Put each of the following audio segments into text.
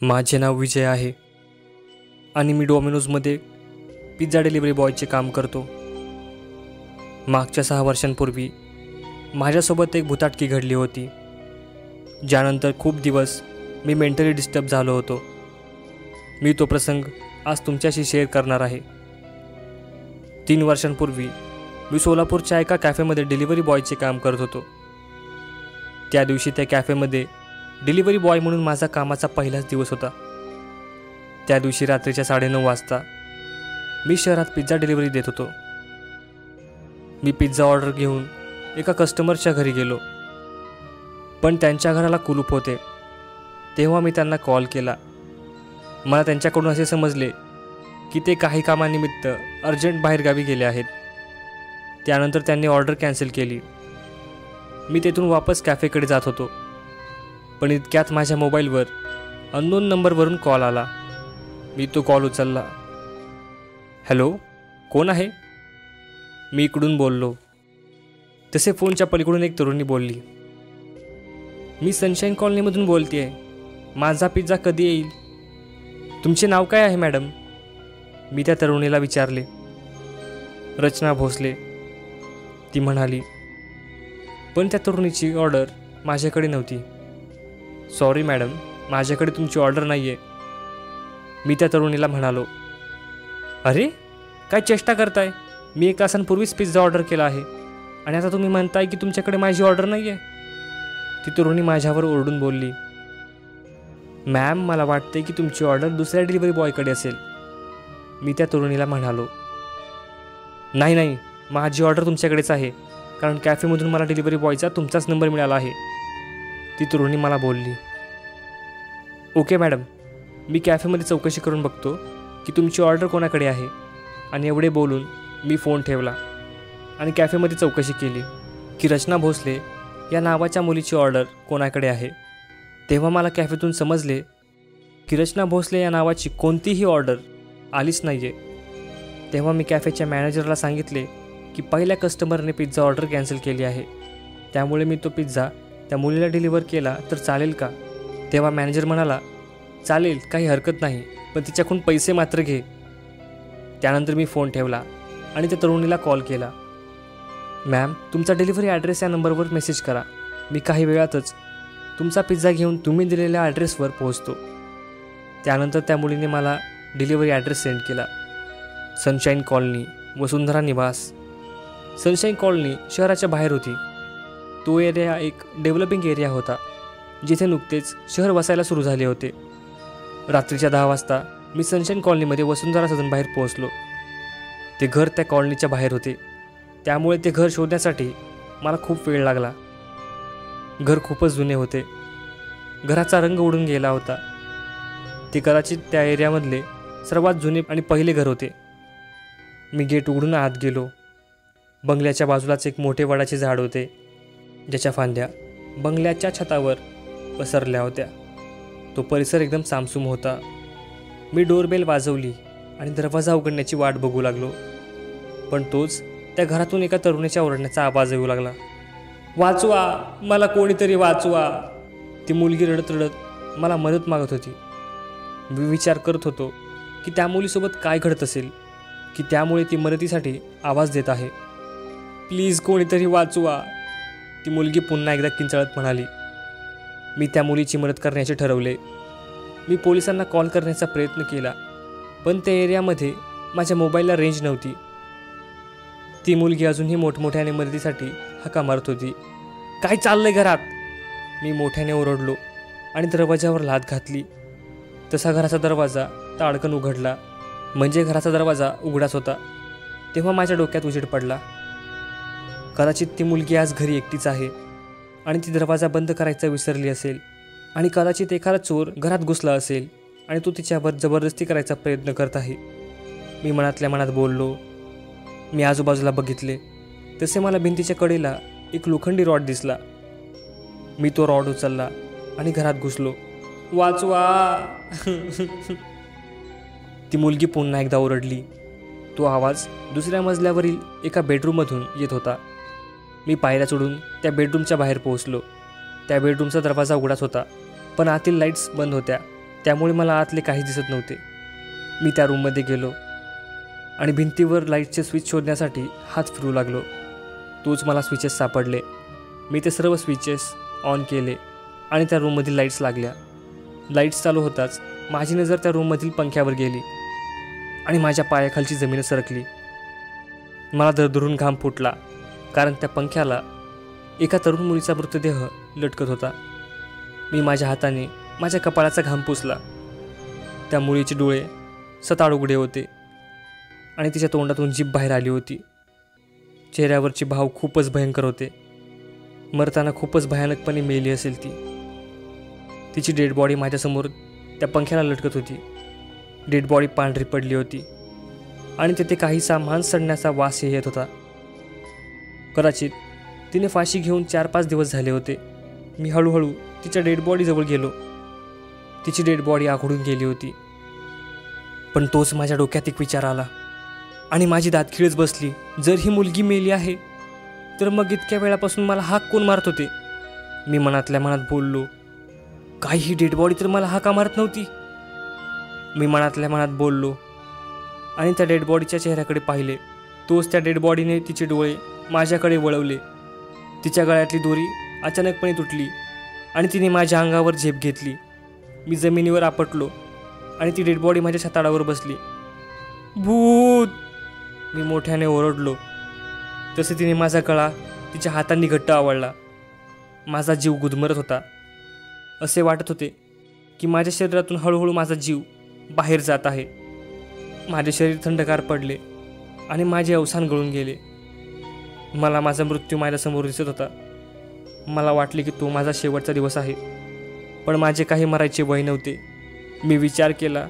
माझे नाव विजय आहे आणि मी डॉमिनोजमध्ये पिझ्झा डिलिव्हरी बॉयचे काम करतो। मागच्या 6 वर्षांपूर्वी माझ्यासोबत एक भुताटकी घडली होती, ज्यानंतर खूप दिवस मी मेंटली डिस्टर्ब झालो होतो। मी तो प्रसंग आज तुमच्याशी शेअर करणार आहे। 3 वर्षांपूर्वी मी सोलापूरच्या एका कॅफेमध्ये डिलिव्हरी बॉयचे काम करत होतो। त्या दिवशी त्या कॅफेमध्ये डिलिव्हरी बॉय म्हणून माझा कामाचा पहिलाच दिवस होता। त्या दिवशी रात्रीच्या 9:30 वाजता मी शहरात पिझ्झा डिलिव्हरी देत होतो। मी पिझ्झा ऑर्डर घेऊन एका कस्टमरच्या घरी गेलो, पण त्यांच्या घराला कुलूप होते। तेव्हा मी त्यांना कॉल केला। मला त्यांच्याकडून असे समजले की ते काही कामानिमित्त अर्जंट बाहेरगावी गेले आहेत। त्यानंतर त्यांनी ऑर्डर कॅन्सल केली। मी तेथून वापस कॅफेकडे जात होतो, पण इतक्यात माझ्या मोबाईलवर अननोन नंबरवरून कॉल आला। मी तो कॉल उचलला। हॅलो, कोण आहे? मी इकडून बोललो। तसे फोनच्या पलीकडून एक तरुणी बोलली, मी सनशाईन कॉलनीमधून बोलते आहे। माझा पिझ्झा कधी येईल? तुमचे नाव काय आहे मॅडम? मी त्या तरुणीला विचारले। रचना भोसले, ती म्हणाली। पण त्या तरुणीची ऑर्डर माझ्याकडे नव्हती। सॉरी मॅडम, माझ्याकडे तुमची ऑर्डर नाही आहे, मी त्या तरुणीला म्हणालो। अरे, काय चेष्टा करताय? मी 1 तासांपूर्वीच पिझ्झा ऑर्डर केला आहे आणि आता तुम्ही म्हणताय की तुमच्याकडे माझी ऑर्डर नाही आहे? ती तरुणी माझ्यावर ओरडून बोलली। मॅम, मला वाटते की तुमची ऑर्डर दुसऱ्या डिलिव्हरी बॉयकडे असेल, मी त्या तरुणीला म्हणालो। नाही, माझी ऑर्डर तुमच्याकडेच आहे, कारण कॅफेमधून मला डिलिव्हरी बॉयचा तुमचाच नंबर मिळाला आहे, ती तरुणी मला बोलली। ओके मॅडम, मी कॅफेमध्ये चौकशी करून बघतो की तुमची ऑर्डर कोणाकडे आहे। आणि एवढे बोलून मी फोन ठेवला आणि कॅफेमध्ये चौकशी केली की रचना भोसले या नावाच्या मुलीची ऑर्डर कोणाकडे आहे। तेव्हा मला कॅफेतून समजले की रचना भोसले या नावाची कोणतीही ऑर्डर आलीच नाही आहे। तेव्हा मी कॅफेच्या मॅनेजरला सांगितले की पहिल्या कस्टमरने पिझ्झा ऑर्डर कॅन्सल केली आहे, त्यामुळे मी तो पिझ्झा त्या मुलीला डिलिव्हर केला तर चालेल का? तेव्हा मॅनेजर म्हणाला, चालेल, काही हरकत नाही, पण तिच्याकडून पैसे मात्र घे। त्यानंतर मी फोन ठेवला आणि त्या तरुणीला कॉल केला। मॅम, तुमचा डिलिव्हरी ॲड्रेस या नंबरवर मेसेज करा, मी काही वेळातच तुमचा पिझ्झा घेऊन तुम्ही दिलेल्या ॲड्रेसवर पोहोचतो। त्यानंतर त्या मुलीने मला डिलिव्हरी ॲड्रेस सेंड केला। सनशाईन कॉलनी, वसुंधरा निवास। सनशाईन कॉलनी शहराच्या बाहेर होती। तो एरिया एक डेव्हलपिंग एरिया होता, जिथे नुकतेच शहर वसायला सुरू झाले होते। रात्रीच्या 10 वाजता मी सनशाईन कॉलनीमध्ये वसुंधरा सदन बाहेर पोहोचलो। ते घर त्या कॉलनीच्या बाहेर होते, त्यामुळे ते घर शोधण्यासाठी मला खूप वेळ लागला। घर खूपच जुने होते, घराचा रंग उडून गेला होता। ते कदाचित त्या एरियामधले सर्वात जुने आणि पहिले घर होते। मी गेट उघडून आत गेलो। बंगल्याच्या बाजूलाच एक मोठे वडाचे झाड होते, ज्याच्या फांद्या बंगल्याच्या छतावर पसरल्या होत्या। तो परिसर एकदम सामसूम होता। मी डोरबेल वाजवली आणि दरवाजा उघडण्याची वाट बघू लागलो, पण तोच त्या घरातून एका तरुणीच्या ओरडण्याचा आवाज येऊ लागला। वाचवा, मला कोणीतरी वाचवा! ती मुलगी रडत रडत मला मदत मागत होती। मी विचार करत होतो की त्या मुलीसोबत काय घडत असेल की त्यामुळे ती मदतीसाठी आवाज देत आहे। प्लीज कोणीतरी वाचवा, ती मुलगी पुन्हा एकदा किंचाळत म्हणाली। मी त्या मुलीची मदत करण्याचे ठरवले। मी पोलिसांना कॉल करण्याचा प्रयत्न केला, पण त्या एरियामध्ये माझ्या मोबाईलला रेंज नव्हती। ती मुलगी अजूनही मोठमोठ्याने मदतीसाठी हाका मारत होती। काय चाललंय घरात? मी मोठ्याने ओरडलो आणि दरवाजावर लाथ घातली। तसा घराचा दरवाजा ताडकन उघडला, म्हणजे घराचा दरवाजा उघडाच होता। तेव्हा माझ्या डोक्यात उजेड पडला। कदाचित ती मुलगी आज घरी एकटीच आहे आणि ती दरवाजा बंद करायचा विसरली असेल, आणि कदाचित एखादा चोर घरात घुसला असेल आणि तो तिच्यावर जबरदस्ती करायचा प्रयत्न करत आहे। मी मनातल्या मनात बोललो। मी आजूबाजूला बघितले, तसे मला भिंतीच्या कडेला एक लोखंडी रॉड दिसला। मी तो रॉड उचलला आणि घरात घुसलो। वाचवा! ती मुलगी पुन्हा एकदा ओरडली। तो आवाज दुसऱ्या मजल्यावरील एका बेडरूममधून येत होता। मी पायऱ्या चढून त्या बेडरूमच्या बाहेर पोहोचलो। त्या बेडरूमचा दरवाजा उघडाच होता, पण आतील लाईट्स बंद होत्या त्यामुळे मला आतले काहीच दिसत नव्हते. मी त्या रूममध्ये गेलो आणि भिंतीवर लाईटचे स्विच शोधण्यासाठी हात फिरवू लागलो. तोच मला स्विचेस सापडले. मी ते सर्व स्विचेस ऑन केले आणि त्या रूममधील लाईट्स लागल्या. लाईट्स चालू होताच माझी नजर त्या रूममधील पंख्यावर गेली आणि माझ्या पायाखालची जमीन सरकली. मला दरदरून घाम फुटला, कारण त्या पंख्याला एका तरुण मुलीचा मृतदेह लटकत होता. मी माझ्या हाताने माझ्या कपाळाचा घाम पुसला. त्या मुलीचे डोळे सताड उघडे होते आणि तिच्या तोंडातून जीभ बाहेर आली होती. चेहऱ्यावरचे भाव खूपच भयंकर होते. मरताना खूपच भयानकपणे मेली असेल ती. तिची डेड बॉडी माझ्यासमोर त्या पंख्याला लटकत होती. डेड बॉडी पांढरी पडली होती आणि तेथे काहीसा मांस सडण्याचा वास येत होता. कदाचित तिने फाशी घेऊन 4-5 दिवस झाले होते. मी हळूहळू तिच्या डेड बॉडीजवळ गेलो. तिची डेड बॉडी आखडून गेली होती. पण तोच माझ्या डोक्यात एक विचार आला आणि माझी दात खिळच बसली. जर ही मुलगी मेली आहे तर मग इतक्या वेळापासून मला हाक कोण मारत होते? मी मनातल्या मनात बोललो, काही ही डेड बॉडी तर मला हाका मारत नव्हती. मी मनातल्या मनात बोललो आणि त्या डेड बॉडीच्या चेहऱ्याकडे पाहिले. तोच त्या डेड बॉडीने तिचे डोळे माझ्याकडे वळवले. तिच्या गळ्यातली दोरी अचानकपणे तुटली आणि तिने माझ्या अंगावर झेप घेतली. मी जमिनीवर आपटलो आणि ती डेड बॉडी माझ्या छाताडावर बसली. भूत! मी मोठ्याने ओरडलो. तसे तिने माझा गळा तिच्या हातांनी घट्ट आवळला. माझा जीव गुदमरत होता. असे वाटत होते की माझ्या शरीरातून हळूहळू माझा जीव बाहेर जात आहे. माझे शरीर थंडगार पडले आणि माझे अवसान गळून गेले. मला माझा मृत्यू माझ्यासमोर दिसत होता. मला वाटले की तो माझा शेवटचा दिवस आहे. पण माझे काही मरायचे वय नव्हते. मी विचार केला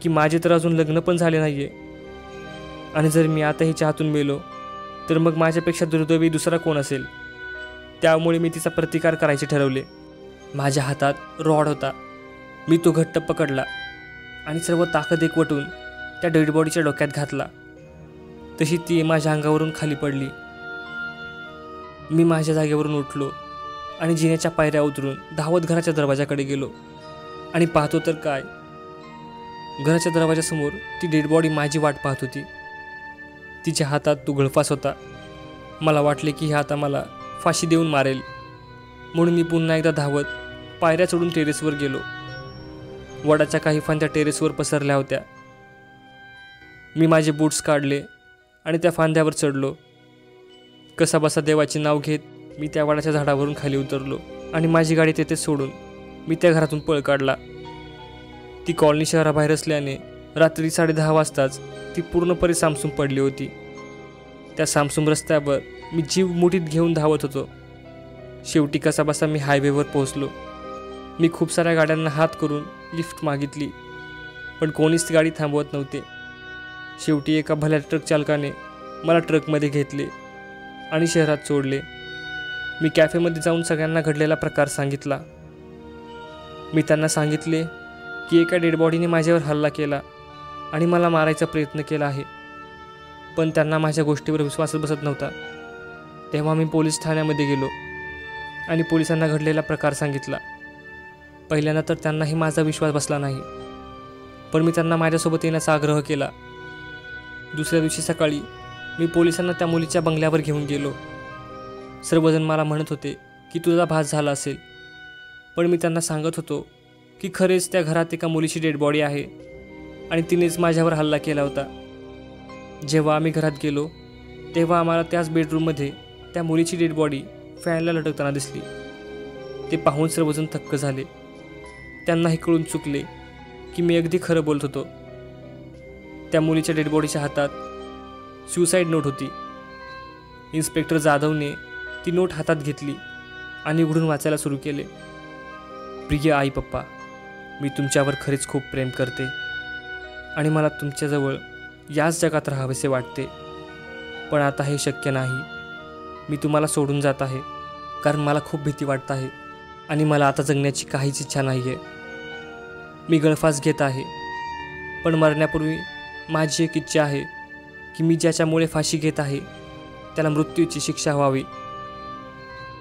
की माझे तर अजून लग्न पण झाले नाही आहे आणि जर मी आता हिच्या हातून मेलो तर मग माझ्यापेक्षा दुर्दैवी दुसरा कोण असेल? त्यामुळे मी तिचा प्रतिकार करायचे ठरवले. माझ्या हातात रॉड होता. मी तो घट्ट पकडला आणि सर्व ताकद एकवटून त्या डेड बॉडीच्या डोक्यात घातला. तशी ती माझ्या अंगावरून खाली पडली. मी माझ्या जागेवरून उठलो आणि जिन्याच्या पायऱ्या उतरून धावत घराच्या दरवाजाकडे गेलो आणि पाहतो तर काय, घराच्या दरवाजासमोर ती डेड बॉडी माझी वाट पाहत होती. तिच्या हातात तो गळफास होता. मला वाटले की ही आता मला फाशी देऊन मारेल, म्हणून मी पुन्हा एकदा धावत पायऱ्या चढून टेरेसवर गेलो. वडाच्या काही फांद्या टेरेसवर पसरल्या होत्या. मी माझे बूट्स काढले आणि त्या फांद्यावर चढलो. कसाबसा देवाचे नाव घेत मी त्या वडाच्या झाडावरून खाली उतरलो आणि माझी गाडी तेथे सोडून मी त्या घरातून पळ काढला. ती कॉलनी शहराबाहेर असल्याने रात्री 10:30 वाजताच ती पूर्णपणे सामसूम पडली होती. त्या सामसूम रस्त्यावर मी जीव मुठीत घेऊन धावत होतो. शेवटी कसाबसा मी हायवेवर पोहोचलो. मी खूप साऱ्या गाड्यांना हात करून लिफ्ट मागितली, पण कोणीच ती गाडी थांबवत नव्हते. शेवटी एका भल्या ट्रक चालकाने मला ट्रकमध्ये घेतले आणि शहरात सोडले. मी कॅफेमध्ये जाऊन सगळ्यांना घडलेला प्रकार सांगितला. मी त्यांना सांगितले की एका डेड बॉडीने माझ्यावर हल्ला केला आणि मला मारायचा प्रयत्न केला आहे. पण त्यांना माझ्या गोष्टीवर विश्वासच बसत नव्हता. तेव्हा मी पोलीस ठाण्यामध्ये गेलो आणि पोलिसांना घडलेला प्रकार सांगितला. पहिल्यांदा तर त्यांनाही माझा विश्वास बसला नाही, पण मी त्यांना माझ्यासोबत येण्याचा आग्रह केला. दुसऱ्या दिवशी सकाळी मी पोलिसांना त्या मुलीच्या बंगल्यावर घेऊन गेलो. सर्वजण मला म्हणत होते की तुझा भास झाला असेल, पण मी त्यांना सांगत होतो की खरेच त्या घरात एका मुलीची डेड बॉडी आहे आणि तिनेच माझ्यावर हल्ला केला होता. जेव्हा आम्ही घरात गेलो तेव्हा आम्हाला त्याच बेडरूममध्ये त्या मुलीची डेड बॉडी फॅनला लटकताना दिसली. ते पाहून सर्वजण थक्क झाले. त्यांनाही कळून चुकले की मी अगदी खरं बोलत होतो. त्या मुलीच्या डेड बॉडीच्या हातात सुसाईड नोट होती. इन्स्पेक्टर जाधवने ती नोट हातात घेतली आणि उघडून वाचायला सुरू केले. प्रिय आई पप्पा, मी तुमच्यावर खरेच खूप प्रेम करते आणि मला तुमच्याजवळ याच जगात राहावेसे वाटते, पण आता हे शक्य नाही. मी तुम्हाला सोडून जात आहे कारण मला खूप भीती वाटत आहे आणि मला आता जगण्याची काहीच इच्छा नाही आहे. मी गळफास घेत आहे, पण मरण्यापूर्वी माझी एक इच्छा आहे की मी ज्याच्यामुळे फाशी घेत आहे त्याला मृत्यूची शिक्षा व्हावी.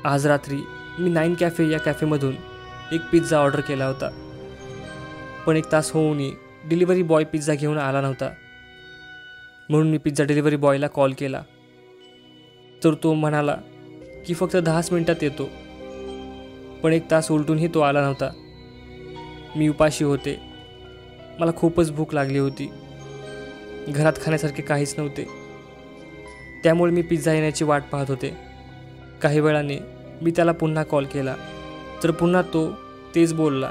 आज रात्री मी 9 कॅफे या कॅफेमधून एक पिझ्झा ऑर्डर केला होता. पण 1 तास होऊनही डिलिव्हरी बॉय पिझ्झा घेऊन आला नव्हता. म्हणून मी पिझ्झा डिलिव्हरी बॉयला कॉल केला, तर तो म्हणाला की फक्त 10 मिनिटात येतो. पण 1 तास उलटूनही तो आला नव्हता. मी उपाशी होते. मला खूपच भूक लागली होती. घरात खाण्यासारखे काहीच नव्हते. त्यामुळे मी पिझ्झा येण्याची वाट पाहत होते. काही वेळाने मी त्याला पुन्हा कॉल केला, तर पुन्हा तो तेच बोलला,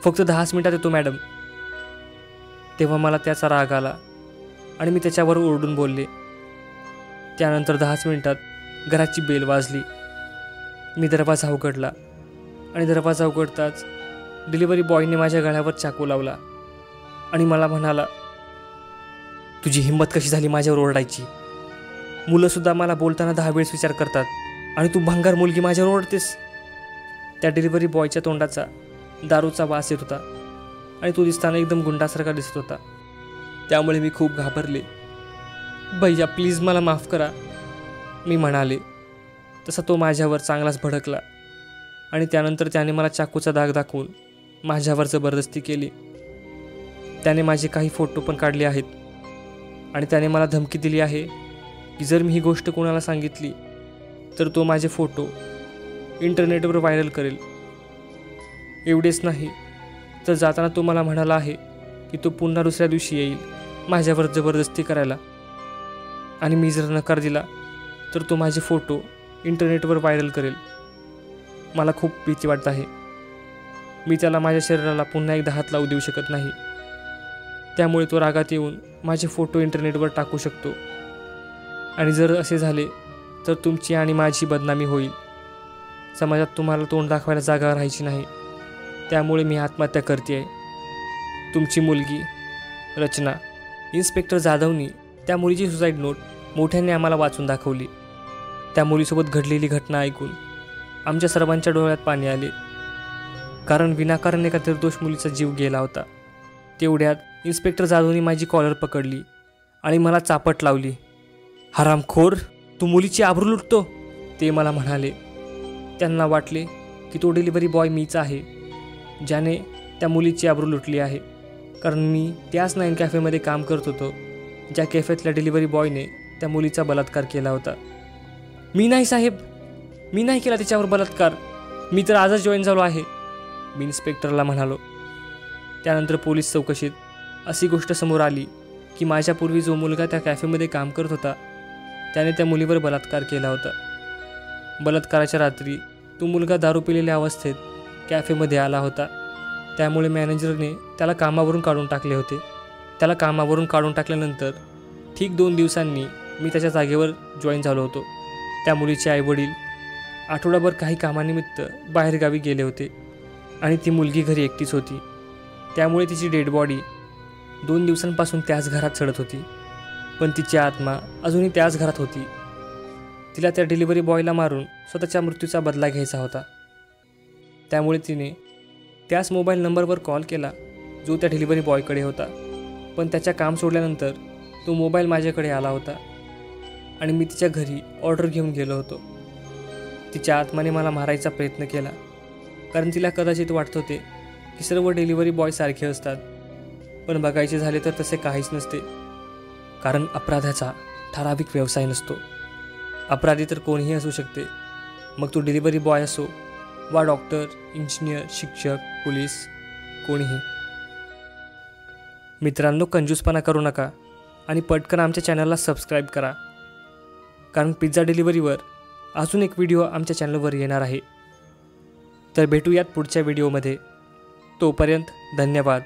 फक्त 10 मिनिटात येतो मॅडम. तेव्हा मला त्याचा राग आला आणि मी त्याच्यावर ओरडून बोलले. त्यानंतर 10 मिनिटात घराची बेल वाजली. मी दरवाजा उघडला आणि दरवाजा उघडताच डिलिव्हरी बॉयने माझ्या गळ्यावर चाकू लावला आणि मला म्हणाला, तुझी हिंमत कशी झाली माझ्यावर ओरडायची? मुलंसुद्धा मला बोलताना 10 वेळेस विचार करतात आणि तू भंगार मुलगी माझ्यावर ओरडतेस. त्या डिलिव्हरी बॉयच्या तोंडाचा दारूचा वास येत होता आणि तो दिसताना एकदम गुंडासारखा दिसत होता. त्यामुळे मी खूप घाबरले. भैया प्लीज मला माफ करा, मी म्हणाले. तसा तो माझ्यावर चांगलाच भडकला आणि त्यानंतर त्याने मला चाकूचा दाग दाखवून माझ्यावर जबरदस्ती केली. त्याने माझे काही फोटो पण काढले आहेत आणि त्याने मला धमकी दिली आहे की जर मी ही गोष्ट कोणाला सांगितली तर तो माझे फोटो इंटरनेटवर व्हायरल करेल. एवढेच नाही तर जाताना तो मला म्हणाला आहे की तो पुन्हा दुसऱ्या दिवशी येईल माझ्यावर जबरदस्ती करायला, आणि मी जर नकार दिला तर तो माझे फोटो इंटरनेटवर व्हायरल करेल. मला खूप भीती वाटत आहे. मी त्याला माझ्या शरीराला पुन्हा एकदा हात लावू देऊ शकत नाही. त्यामुळे तो रागात येऊन माझे फोटो इंटरनेटवर टाकू शकतो, आणि जर असे झाले तर तुमची आणि माझी बदनामी होईल. समाजात तुम्हाला तोंड दाखवायला जागा राहायची नाही. त्यामुळे मी आत्महत्या करते आहे. तुमची मुलगी रचना. इन्स्पेक्टर जाधवनी त्या मुलीची सुसाईड नोट मोठ्याने आम्हाला वाचून दाखवली. त्या मुलीसोबत घडलेली घटना ऐकून आमच्या सर्वांच्या डोळ्यात पाणी आले, कारण विनाकारण एका निर्दोष मुलीचा जीव गेला होता. तेवढ्यात इन्स्पेक्टर जाधवनी माझी कॉलर पकडली आणि मला चापट लावली. हरामखोर, तू मुलीची आबरू लुटतो, ते मला म्हणाले. त्यांना वाटले की तो डिलिव्हरी बॉय मीच आहे ज्याने त्या मुलीची आबरू लुटली आहे, कारण मी त्याच 9 कॅफेमध्ये काम करत होतो ज्या कॅफेतल्या डिलिव्हरी बॉयने त्या मुलीचा बलात्कार केला होता. मी नाही साहेब, मी नाही केला तिच्यावर बलात्कार. मी तर आजच जॉईन झालो आहे, मी इन्स्पेक्टरला म्हणालो. त्यानंतर पोलीस चौकशीत अशी गोष्ट समोर आली की माझ्यापूर्वी जो मुलगा त्या कॅफेमध्ये काम करत होता त्याने त्या मुलीवर बलात्कार केला होता. बलात्काराच्या रात्री तो मुलगा दारू पिलेल्या अवस्थेत कॅफेमध्ये आला होता. त्यामुळे मॅनेजरने त्याला कामावरून काढून टाकले होते. त्याला कामावरून काढून टाकल्यानंतर ठीक 2 दिवसांनी मी त्याच्या जागेवर जॉईन झालो होतो. त्या मुलीचे आईवडील आठवडाभर काही कामानिमित्त बाहेरगावी गेले होते आणि ती मुलगी घरी एकटीच होती. त्यामुळे तिची डेड बॉडी 2 दिवसांपासून त्याच घरात सडत होती, पण तिची आत्मा अजूनही त्याच घरात होती. तिला त्या डिलिव्हरी बॉयला मारून स्वतःच्या मृत्यूचा बदला घ्यायचा होता. त्यामुळे तिने त्याच मोबाईल नंबरवर कॉल केला जो त्या डिलिव्हरी बॉयकडे होता, पण त्याच्या काम सोडल्यानंतर तो मोबाईल माझ्याकडे आला होता आणि मी तिच्या घरी ऑर्डर घेऊन गेलो होतो. तिच्या आत्माने मला मारायचा प्रयत्न केला, कारण तिला कदाचित वाटत होते की सर्व डिलिव्हरी बॉय सारखे असतात, पण बघायचे झाले तर तसे काहीच नसते. कारण अपराधाचा ठराविक व्यवसाय नसतो. अपराधी तर कोणीही असू शकते, मग तो डिलिव्हरी बॉय असो वा डॉक्टर, इंजिनियर, शिक्षक, पोलीस, कोणीही. मित्रांनो, कंजूसपणा करू नका आणि पटकन आमच्या चॅनलला सबस्क्राईब करा, कारण पिझ्झा डिलिव्हरीवर अजून एक व्हिडिओ आमच्या चॅनलवर येणार आहे. तर भेटूयात पुढच्या व्हिडिओमध्ये. तोपर्यंत धन्यवाद.